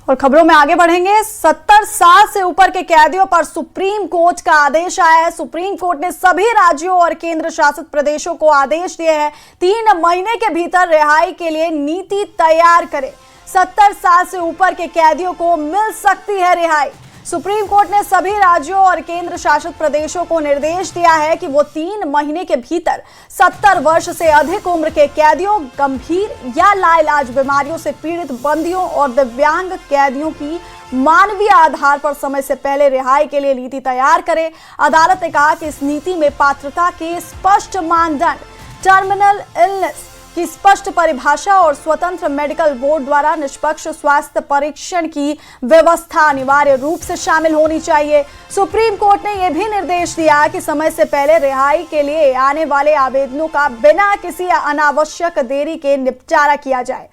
और खबरों में आगे बढ़ेंगे। 70 साल से ऊपर के कैदियों पर सुप्रीम कोर्ट का आदेश आया है। सुप्रीम कोर्ट ने सभी राज्यों और केंद्र शासित प्रदेशों को आदेश दिए हैं 3 महीने के भीतर रिहाई के लिए नीति तैयार करें। 70 साल से ऊपर के कैदियों को मिल सकती है रिहाई। सुप्रीम कोर्ट ने सभी राज्यों और केंद्र शासित प्रदेशों को निर्देश दिया है कि वो 3 महीने के भीतर 70 वर्ष से अधिक उम्र के कैदियों, गंभीर या लाइलाज बीमारियों से पीड़ित बंदियों और दिव्यांग कैदियों की मानवीय आधार पर समय से पहले रिहाई के लिए नीति तैयार करे। अदालत ने कहा कि इस नीति में पात्रता के स्पष्ट मानदंड, टर्मिनल इलनेस की स्पष्ट परिभाषा और स्वतंत्र मेडिकल बोर्ड द्वारा निष्पक्ष स्वास्थ्य परीक्षण की व्यवस्था अनिवार्य रूप से शामिल होनी चाहिए। सुप्रीम कोर्ट ने यह भी निर्देश दिया कि समय से पहले रिहाई के लिए आने वाले आवेदनों का बिना किसी अनावश्यक देरी के निपटारा किया जाए।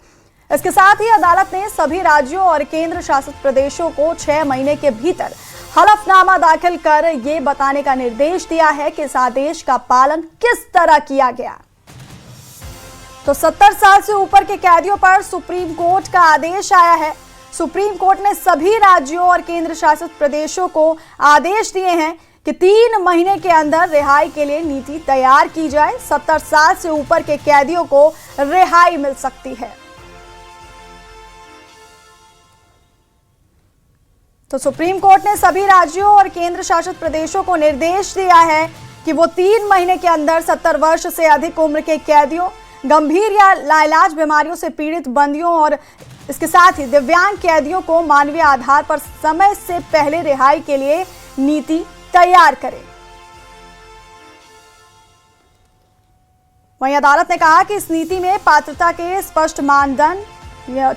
इसके साथ ही अदालत ने सभी राज्यों और केंद्र शासित प्रदेशों को 6 महीने के भीतर हलफनामा दाखिल कर ये बताने का निर्देश दिया है कि इस आदेश का पालन किस तरह किया गया। तो 70 साल से ऊपर के कैदियों पर सुप्रीम कोर्ट का आदेश आया है। सुप्रीम कोर्ट ने सभी राज्यों और केंद्र शासित प्रदेशों को आदेश दिए हैं कि 3 महीने के अंदर रिहाई के लिए नीति तैयार की जाए। 70 साल से ऊपर के कैदियों को रिहाई मिल सकती है। तो सुप्रीम कोर्ट ने सभी राज्यों और केंद्र शासित प्रदेशों को निर्देश दिया है कि वो 3 महीने के अंदर 70 वर्ष से अधिक उम्र के कैदियों, गंभीर या लाइलाज बीमारियों से पीड़ित बंदियों और इसके साथ ही दिव्यांग कैदियों को मानवीय आधार पर समय से पहले रिहाई के लिए नीति तैयार करें। वहीं अदालत ने कहा कि इस नीति में पात्रता के स्पष्ट मानदंड,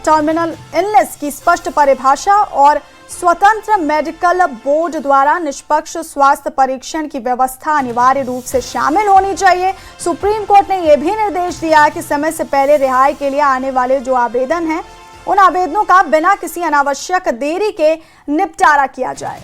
टर्मिनल इलनेस की स्पष्ट परिभाषा और स्वतंत्र मेडिकल बोर्ड द्वारा निष्पक्ष स्वास्थ्य परीक्षण की व्यवस्था अनिवार्य रूप से शामिल होनी चाहिए। सुप्रीम कोर्ट ने यह भी निर्देश दिया कि समय से पहले रिहाई के लिए आने वाले जो आवेदन हैं, उन आवेदनों का बिना किसी अनावश्यक देरी के निपटारा किया जाए।